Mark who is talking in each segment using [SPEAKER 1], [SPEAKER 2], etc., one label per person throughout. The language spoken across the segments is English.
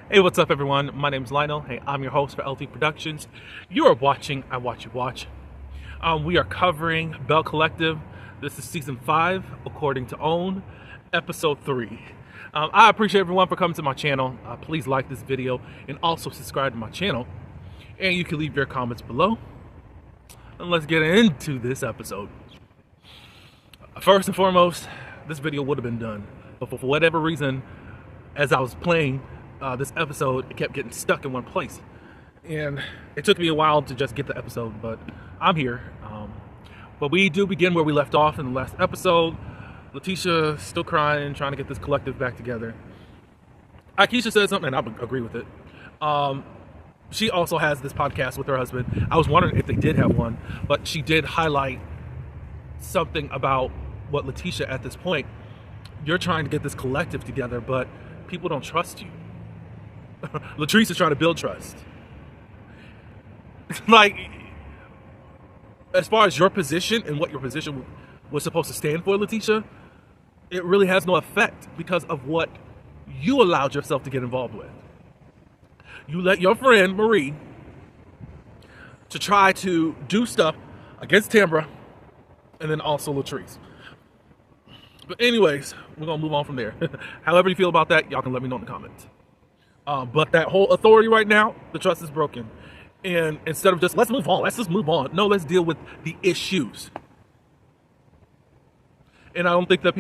[SPEAKER 1] Hey, what's up, everyone? My name is Lionel. Hey, I'm your host for LT Productions. You are watching I Watch You Watch. We are covering Belle Collective. This is season 5, according to OWN, episode 3. I appreciate everyone for coming to my channel. Please like this video and also subscribe to my channel. And you can leave your comments below. And let's get into this episode. First and foremost, this video would have been done, but for whatever reason, as I was playing this episode, it kept getting stuck in one place, and it took me a while to just get the episode, but I'm here. But we do begin where we left off in the last episode. Letitia still crying, trying to get this collective back together. Akeisha said something, and I agree with it. She also has this podcast with her husband. I was wondering if they did have one, but she did highlight something about what Letitia, at this point, you're trying to get this collective together, but people don't trust you. Latrice is trying to build trust. Like, as far as your position and what your position was supposed to stand for, Letitia, it really has no effect because of what you allowed yourself to get involved with. You let your friend Marie to try to do stuff against Tambra and then also Latrice. But anyways, we're going to move on from there. However you feel about that, y'all can let me know in the comments. But that whole authority right now, the trust is broken. And instead of just, let's move on. No, let's deal with the issues. And I don't think that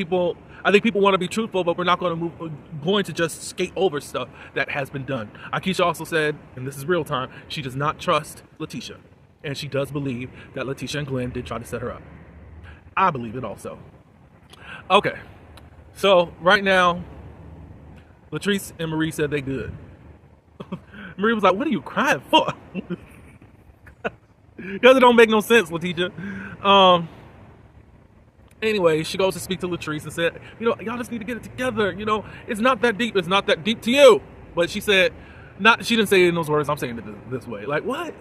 [SPEAKER 1] I think people want to be truthful, but we're not going to just skate over stuff that has been done. Akeisha also said, and this is real time, she does not trust Letitia. And she does believe that Letitia and Glenn did try to set her up. I believe it also. Okay, so right now, Latrice and Marie said they good. Marie was like, what are you crying for? Because it don't make no sense, Letitia. Anyway, she goes to speak to Latrice and said, y'all just need to get it together. It's not that deep. It's not that deep to you. But she said, she didn't say it in those words. I'm saying it this way. Like, what?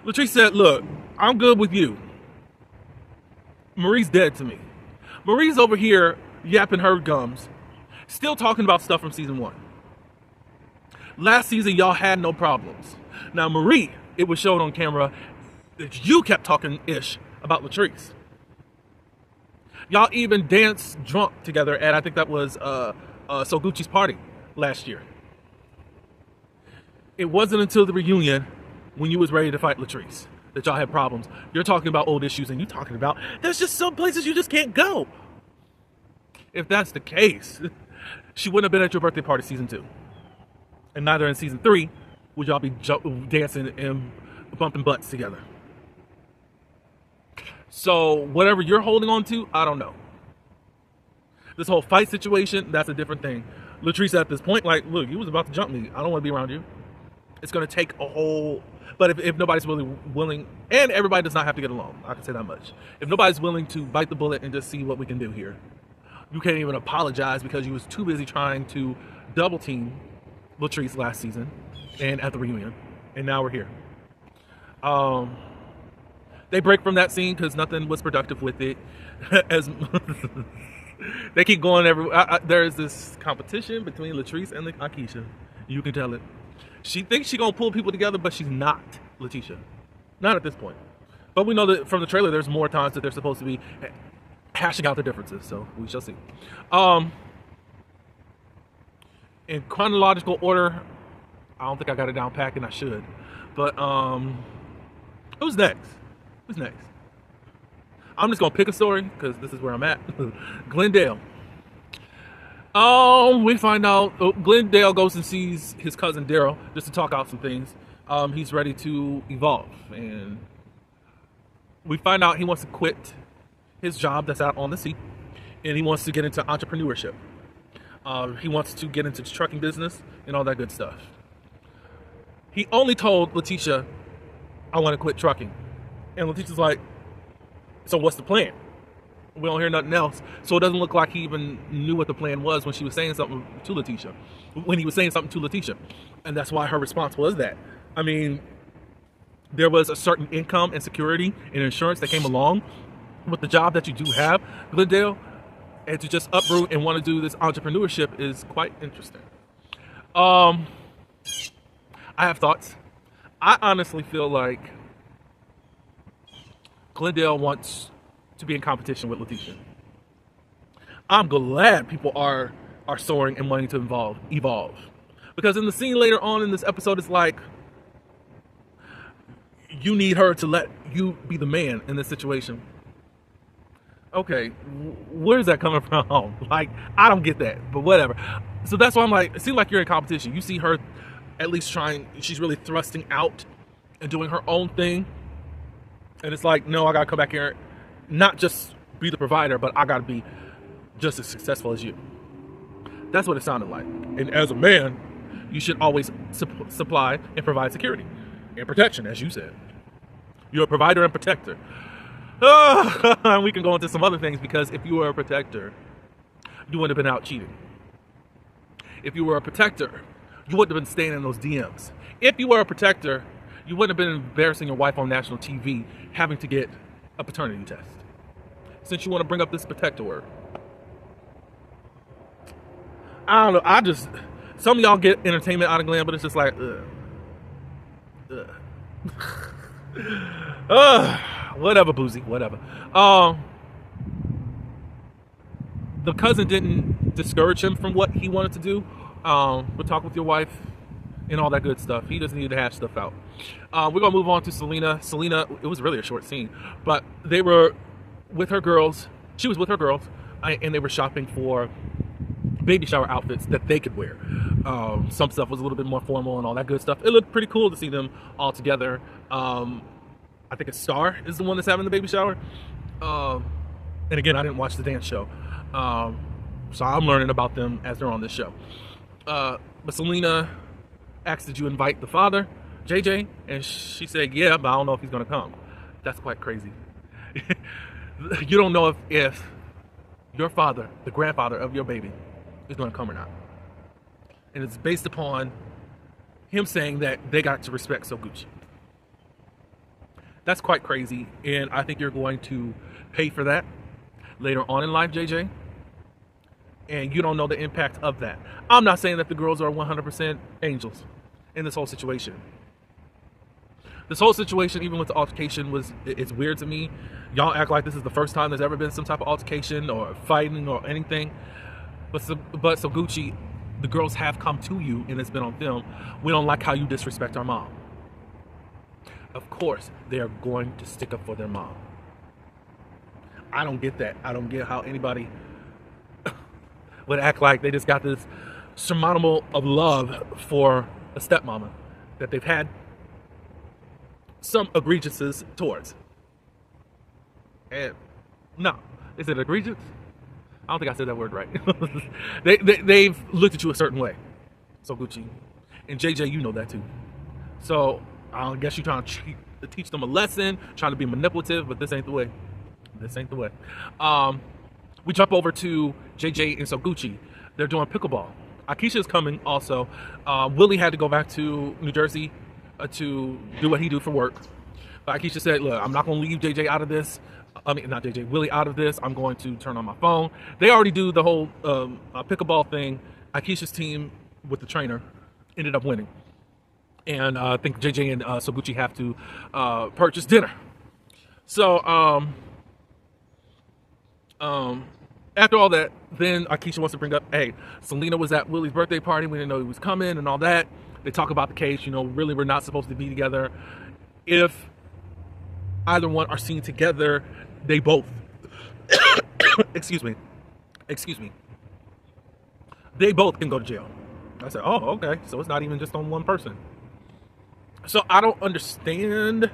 [SPEAKER 1] Latrice said, look, I'm good with you. Marie's dead to me. Marie's over here yapping her gums, still talking about stuff from season 1. Last season, y'all had no problems. Now, Marie, it was shown on camera that you kept talking ish about Latrice. Y'all even danced drunk together at, I think that was Soguchi's party last year. It wasn't until the reunion when you was ready to fight Latrice that y'all had problems. You're talking about old issues, and you're talking about there's just some places you just can't go. If that's the case, she wouldn't have been at your birthday party season 2. And neither in season 3 would y'all be dancing and bumping butts together. So whatever you're holding on to, I don't know. This whole fight situation, that's a different thing. Latrice at this point, like, look, you was about to jump me. I don't want to be around you. It's going to take a whole... But if nobody's really willing, and everybody does not have to get along, I can say that much. If nobody's willing to bite the bullet and just see what we can do here, you can't even apologize because you was too busy trying to double team Latrice last season and at the reunion, and now we're here. They break from that scene because nothing was productive with it. As they keep going, there is this competition between Latrice and Akeisha. You can tell it. She thinks she's gonna pull people together, but she's not Letitia. Not at this point. But we know that from the trailer, there's more times that they're supposed to be hashing out the differences, so we shall see. In chronological order, I don't think I got it down packed, and I should. But who's next? Who's next? I'm just gonna pick a story because this is where I'm at. Glendale. We find out Glendale goes and sees his cousin Daryl just to talk out some things. He's ready to evolve, and we find out he wants to quit his job that's out on the sea, and he wants to get into entrepreneurship. He wants to get into the trucking business and all that good stuff. He only told Letitia, I want to quit trucking. And Letitia's like, so what's the plan? We don't hear nothing else. So it doesn't look like he even knew what the plan was when she was saying something to Letitia. When he was saying something to Letitia. And that's why her response was that. I mean, there was a certain income and security and insurance that came along with the job that you do have, Glendale. And to just uproot and want to do this entrepreneurship is quite interesting. Um, I have thoughts. I honestly feel like Glendale wants to be in competition with Letitia. I'm glad people are soaring and wanting to evolve. Because in the scene later on in this episode, it's like, you need her to let you be the man in this situation. Okay, where's that coming from? Like, I don't get that, but whatever. So that's why I'm like, it seems like you're in competition. You see her at least trying, she's really thrusting out and doing her own thing. And it's like, no, I gotta come back here, not just be the provider, but I gotta be just as successful as you. That's what it sounded like. And as a man, you should always supply and provide security and protection, as you said. You're a provider and protector. We can go into some other things, because if you were a protector, you wouldn't have been out cheating. If you were a protector, you wouldn't have been staying in those DMs. If you were a protector, you wouldn't have been embarrassing your wife on national TV having to get a paternity test. Since you want to bring up this protector word. I don't know. Some of y'all get entertainment out of Glenn, but it's just like, whatever, Boozy, whatever. The cousin didn't discourage him from what he wanted to do. But talk with your wife and all that good stuff. He doesn't need to hash stuff out. We're gonna move on to Selena. Selena, it was really a short scene, but they were with her girls. She was with her girls, and they were shopping for baby shower outfits that they could wear. Some stuff was a little bit more formal and all that good stuff. It looked pretty cool to see them all together. I think a Star is the one that's having the baby shower. And again, I didn't watch the dance show. So I'm learning about them as they're on this show. But Selena asked, did you invite the father, JJ? And she said, yeah, but I don't know if he's gonna come. That's quite crazy. You don't know if your father, the grandfather of your baby, is gonna come or not. And it's based upon him saying that they got to respect Soguchi. That's quite crazy, and I think you're going to pay for that later on in life, JJ. And you don't know the impact of that. I'm not saying that the girls are 100% angels in this whole situation. This whole situation, even with the altercation, it's weird to me. Y'all act like this is the first time there's ever been some type of altercation or fighting or anything. But Soguchi, the girls have come to you, and it's been on film. We don't like how you disrespect our mom. Of course, they are going to stick up for their mom. I don't get that. I don't get how anybody would act like they just got this surmountable of love for a stepmama that they've had some egregiousness towards. And no, is it egregious? I don't think I said that word right. They've looked at you a certain way. So Gucci and JJ, you know that too. So I guess you're trying to teach them a lesson, trying to be manipulative, but this ain't the way. This ain't the way. We jump over to JJ and Soguchi. They're doing pickleball. Akeisha's coming also. Willie had to go back to New Jersey to do what he do for work. But Akeisha said, look, I'm not going to leave JJ out of this. I mean, not JJ, Willie out of this. I'm going to turn on my phone. They already do the whole pickleball thing. Akeisha's team with the trainer ended up winning. And I think JJ and Soguchi have to purchase dinner. So, after all that, then Akeisha wants to bring up, hey, Selena was at Willie's birthday party. We didn't know he was coming and all that. They talk about the case, really we're not supposed to be together. If either one are seen together, they both, excuse me, they both can go to jail. I said, oh, okay. So it's not even just on one person. So I don't understand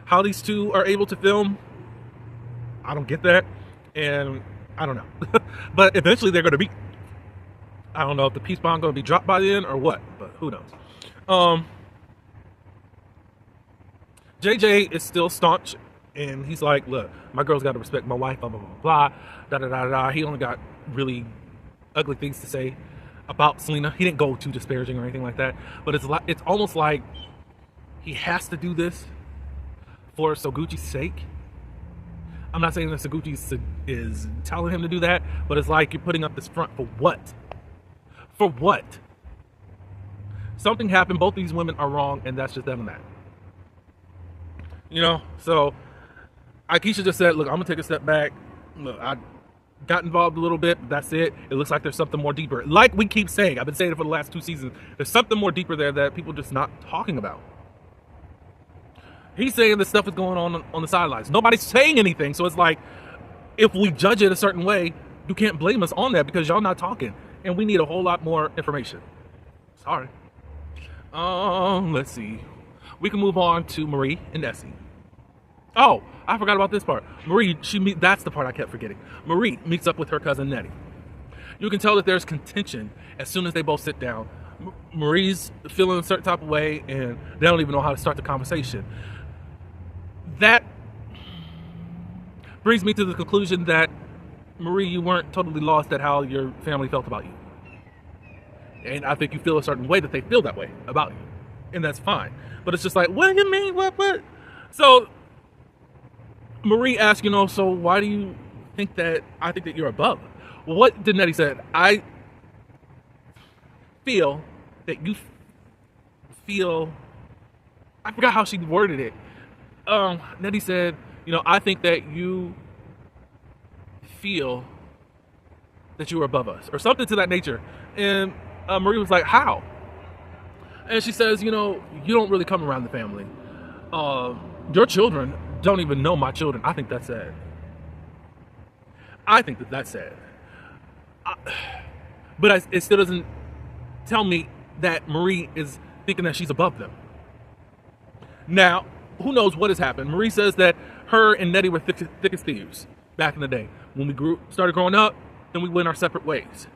[SPEAKER 1] how these two are able to film. I don't get that. And I don't know. But eventually they're going to be. I don't know if the peace bomb going to be dropped by then or what. But who knows. JJ is still staunch. And he's like, look, my girl's got to respect my wife, blah, blah, blah, blah, da, da, da, da. He only got really ugly things to say about Selena. He didn't go too disparaging or anything like that. But it's almost like he has to do this for Soguchi's sake. I'm not saying that Soguchi is telling him to do that, but it's like you're putting up this front for what? For what? Something happened. Both these women are wrong, and that's just them and that. So Akeisha just said, look, I'm going to take a step back. Look, I got involved a little bit, but that's it. It looks like there's something more deeper. Like we keep saying, I've been saying it for the last 2 seasons. There's something more deeper there that people are just not talking about. He's saying this stuff is going on the sidelines. Nobody's saying anything. So it's like, if we judge it a certain way, you can't blame us on that because y'all not talking. And we need a whole lot more information. Sorry. Let's see. We can move on to Marie and Essie. Oh, I forgot about this part. Marie, that's the part I kept forgetting. Marie meets up with her cousin Nettie. You can tell that there's contention as soon as they both sit down. Marie's feeling a certain type of way, and they don't even know how to start the conversation. That brings me to the conclusion that, Marie, you weren't totally lost at how your family felt about you. And I think you feel a certain way that they feel that way about you. And that's fine. But it's just like, what do you mean? What? So Marie asked, so why do you think that I think that you're above? Well, what did Nettie said? I feel that you feel, I forgot how she worded it. Nettie said, I think that you feel that you are above us, or something to that nature. And Marie was like, how? And she says, you don't really come around the family. Your children don't even know my children. I think that's sad. I think that's sad. But it still doesn't tell me that Marie is thinking that she's above them. Now, who knows what has happened? Marie says that her and Nettie were thick as thieves back in the day. When we started growing up, then we went our separate ways.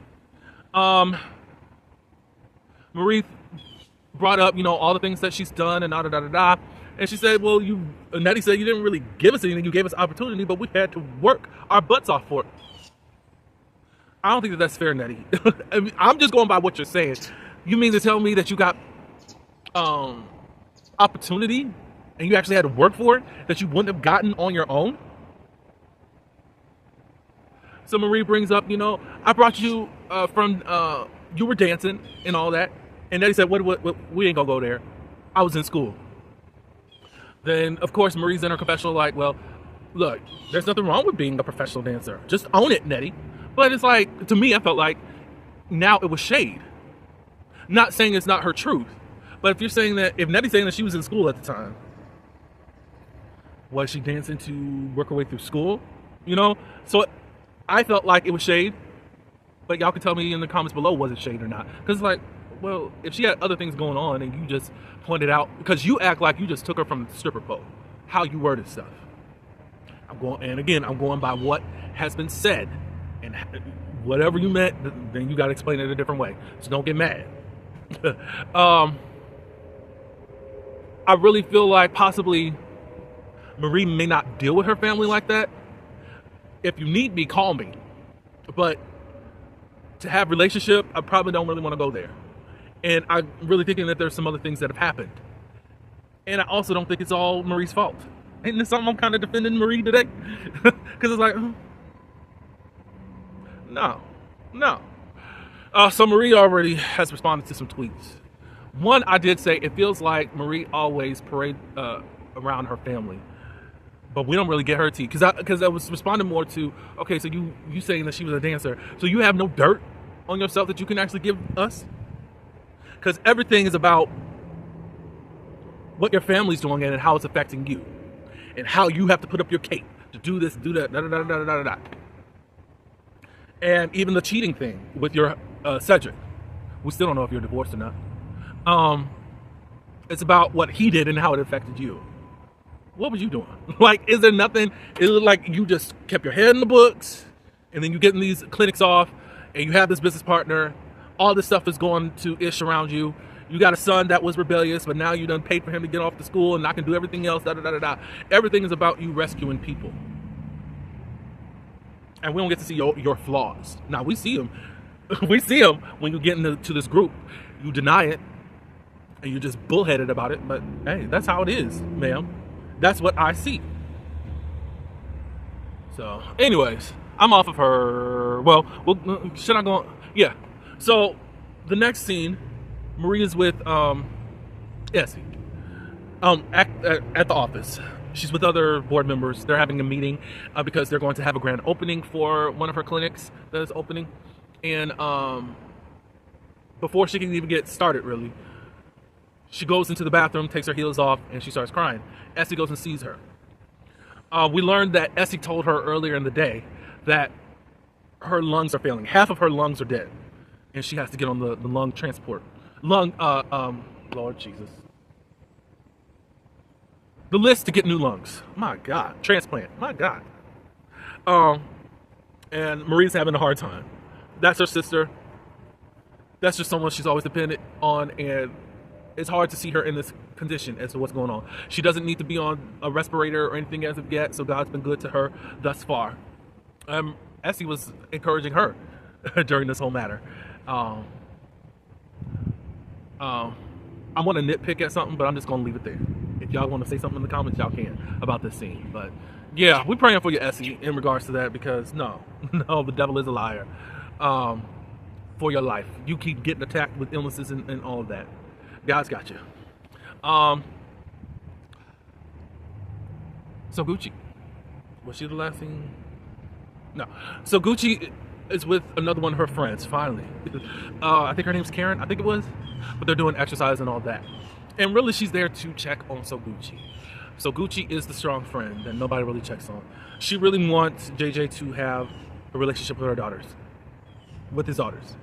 [SPEAKER 1] Marie brought up, all the things that she's done and da-da-da-da-da. And she said, well, Nettie said, you didn't really give us anything. You gave us opportunity, but we had to work our butts off for it. I don't think that's fair, Nettie. I mean, I'm just going by what you're saying. You mean to tell me that you got opportunity and you actually had to work for it that you wouldn't have gotten on your own? So Marie brings up, I brought you from, you were dancing and all that. And Nettie said, what, we ain't gonna go there. I was in school. Then, of course, Marie's in her confessional like, well, look, there's nothing wrong with being a professional dancer. Just own it, Nettie. But it's like, to me, I felt like now it was shade. Not saying it's not her truth. But if Nettie's saying that she was in school at the time, was she dancing to work her way through school? So I felt like it was shade. But y'all can tell me in the comments below, was it shade or not? Because it's like, well, if she had other things going on and you just pointed out, because you act like you just took her from the stripper pole, how you worded stuff. I'm going by what has been said. And whatever you meant, then you got to explain it a different way. So don't get mad. I really feel like possibly Marie may not deal with her family like that. If you need me, call me. But to have a relationship, I probably don't really want to go there. And I'm really thinking that there's some other things that have happened. And I also don't think it's all Marie's fault. Ain't this something I'm kind of defending Marie today? Because it's like, no. So Marie already has responded to some tweets. One, I did say, it feels like Marie always parades around her family. But we don't really get her tea. Because I was responding more to, okay, so you saying that she was a dancer. So you have no dirt on yourself that you can actually give us? Because everything is about what your family's doing and how it's affecting you. And how you have to put up your cape to do this, do that, da-da-da-da-da-da-da. And even the cheating thing with your Cedric. We still don't know if you're divorced or not. It's about what he did and how it affected you. What was you doing? Like, is there nothing? It looked like you just kept your head in the books, and then you getting these clinics off, and you have this business partner. All this stuff is going to ish around you. You got a son that was rebellious, but now you done paid for him to get off to school, and I can do everything else. Da da da da da. Everything is about you rescuing people, and we don't get to see your flaws. Now we see them. We see them when you get into this group. You deny it, and you're just bullheaded about it. But hey, that's how it is, ma'am. That's what I see. So, anyways, I'm off of her. Well, should I go? Yeah. So, the next scene, Marie is with Essie at the office. She's with other board members. They're having a meeting because they're going to have a grand opening for one of her clinics that is opening. And before she can even get started, really, she goes into the bathroom, takes her heels off, and she starts crying. Essie goes and sees her. We learned that Essie told her earlier in the day that her lungs are failing. Half of her lungs are dead, and she has to get on the lung transport. Lord Jesus. The list to get new lungs. My God. Transplant. My God. And Marie's having a hard time. That's her sister. That's just someone she's always dependent on, and it's hard to see her in this condition as to what's going on. She doesn't need to be on a respirator or anything as of yet, so God's been good to her thus far. Essie was encouraging her during this whole matter. I want to nitpick at something, but I'm just going to leave it there. If y'all want to say something in the comments, y'all can about this scene. But yeah, we're praying for you, Essie, in regards to that, because no, the devil is a liar. For your life, you keep getting attacked with illnesses and all of that. God's got you. So Gucci, was she the last thing? No. So Gucci is with another one of her friends, finally. I think her name's Karen, I think it was. But they're doing exercise and all that. And really, she's there to check on So Gucci. So Gucci is the strong friend that nobody really checks on. She really wants JJ to have a relationship with her daughters. With his daughters.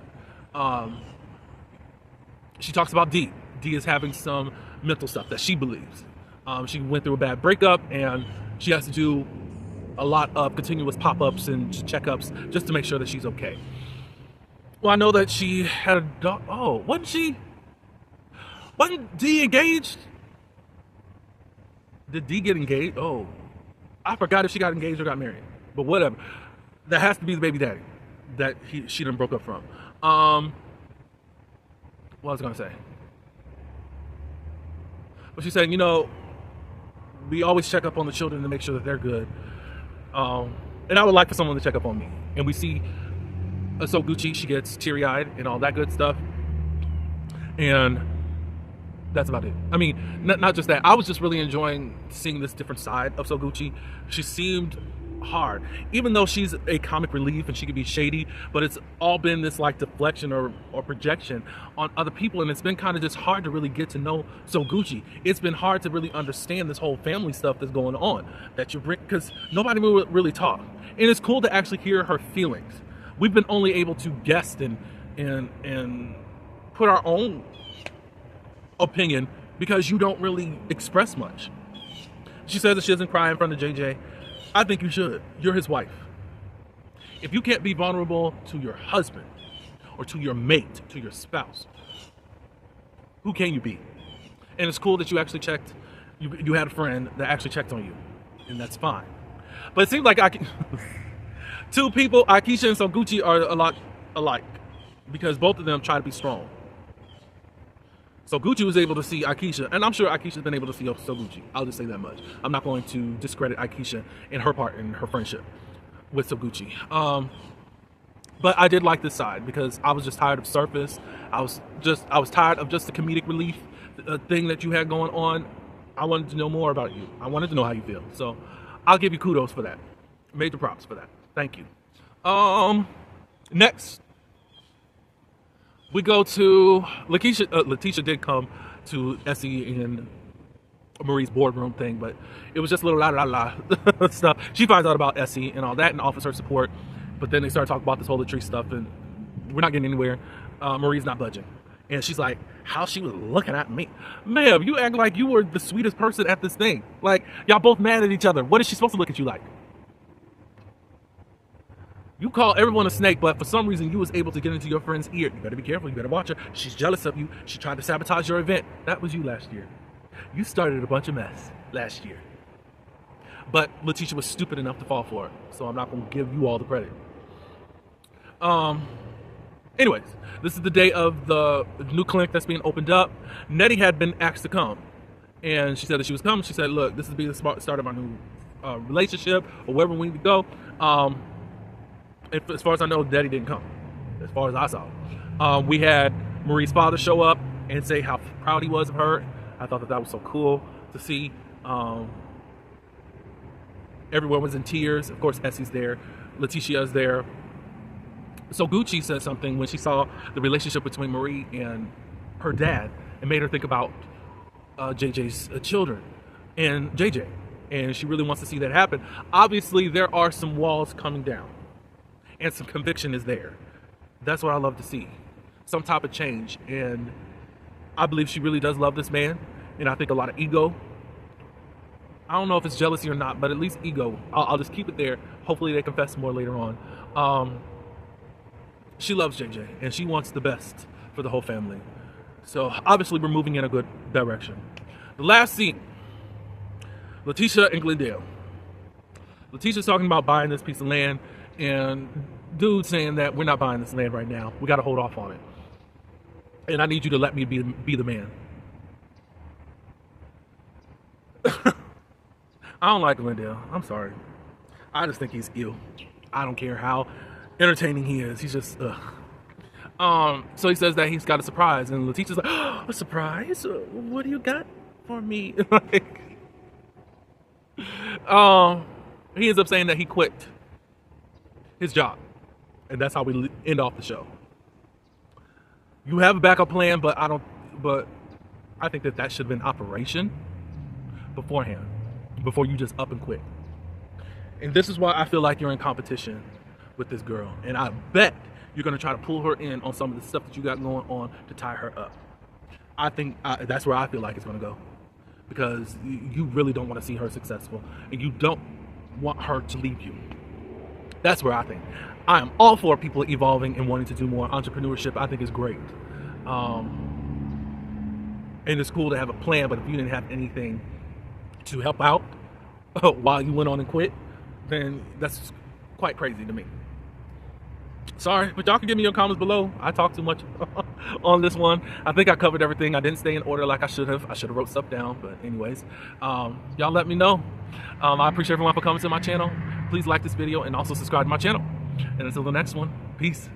[SPEAKER 1] She talks about D. D is having some mental stuff that she believes. She went through a bad breakup, and she has to do a lot of continuous pop-ups and checkups just to make sure that she's okay. Well, I know that she had a dog. Oh, wasn't D engaged? Did D get engaged? Oh, I forgot if she got engaged or got married. But whatever. That has to be the baby daddy that she done broke up from. What was I gonna say? But she said, we always check up on the children to make sure that they're good. And I would like for someone to check up on me. And we see So Gucci, she gets teary-eyed and all that good stuff. And that's about it. I mean, not just that. I was just really enjoying seeing this different side of So Gucci. She seemed hard, even though she's a comic relief and she could be shady, but it's all been this like deflection or projection on other people, and it's been kind of just hard to really get to know So Gucci. It's been hard to really understand this whole family stuff that's going on that you bring, because nobody will really talk, and it's cool to actually hear her feelings. We've been only able to guess and put our own opinion because you don't really express much. She says that she doesn't cry in front of JJ. I think you should. You're his wife. If you can't be vulnerable to your husband or to your mate, to your spouse, who can you be? And it's cool that you actually checked, you had a friend that actually checked on you, and that's fine. But it seems like two people, Akeisha and So Gucci, are a lot alike because both of them try to be strong. So Gucci was able to see Akeisha, and I'm sure Akeisha's been able to see So Gucci. I'll just say that much. I'm not going to discredit Akeisha and her part in her friendship with So Gucci. But I did like this side because I was just tired of surface. I was tired of just the comedic relief thing that you had going on. I wanted to know more about you. I wanted to know how you feel. So I'll give you kudos for that. Major props for that. Thank you. Next, we go to Lakeisha. Letitia did come to Essie and Marie's boardroom thing, but it was just a little la stuff. She finds out about Essie and all that and offers her support, but then they start talking about this whole Latrice stuff, and we're not getting anywhere. Marie's not budging, and she's like, how she was looking at me. Ma'am, you act like you were the sweetest person at this thing. Like, y'all both mad at each other. What is she supposed to look at you like? You call everyone a snake, but for some reason you was able to get into your friend's ear. You better be careful. You better watch her. She's jealous of you. She tried to sabotage your event. That was you last year. You started a bunch of mess last year. But Letitia was stupid enough to fall for it, so I'm not going to give you all the credit. Anyways, this is the day of the new clinic that's being opened up. Nettie had been asked to come, and she said that she was coming. She said, look, this is the start of our new relationship, or wherever we need to go. As far as I know, Daddy didn't come, as far as I saw. We had Marie's father show up, and say how proud he was of her. I thought that was so cool to see. Everyone was in tears. Of course, Essie's there. Letitia's there. So Gucci said something when she saw the relationship between Marie and her dad. It made her think about JJ's children and JJ. And she really wants to see that happen. Obviously, there are some walls coming down. And some conviction is there. That's what I love to see. Some type of change. And I believe she really does love this man. And I think a lot of ego. I don't know if it's jealousy or not, but at least ego. I'll just keep it there. Hopefully they confess more later on. She loves JJ. And she wants the best for the whole family. So obviously we're moving in a good direction. The last scene. Letitia and Glendale. Letitia's talking about buying this piece of land, and dude saying that we're not buying this land right now. We got to hold off on it. And I need you to let me be the man. I don't like Glendale. I'm sorry. I just think he's ill. I don't care how entertaining he is. He's just, so he says that he's got a surprise, and Letitia's like, oh, a surprise? What do you got for me? He ends up saying that he quit his job, and that's how we end off the show. You have a backup plan, but I think that should have been operation beforehand, before you just up and quit. And this is why I feel like you're in competition with this girl, and I bet you're gonna try to pull her in on some of the stuff that you got going on to tie her up. I think that's where I feel like it's gonna go. Because you really don't want to see her successful, and you don't want her to leave you. That's where I think. I am all for people evolving and wanting to do more. Entrepreneurship, I think, is great. And it's cool to have a plan, but if you didn't have anything to help out while you went on and quit, then that's quite crazy to me. Sorry, but y'all can give me your comments below. I talked too much on this one. I think I covered everything. I didn't stay in order like I should have. I should have wrote stuff down, but anyways, y'all let me know. I appreciate everyone for coming to my channel. Please like this video and also subscribe to my channel. And until the next one, peace.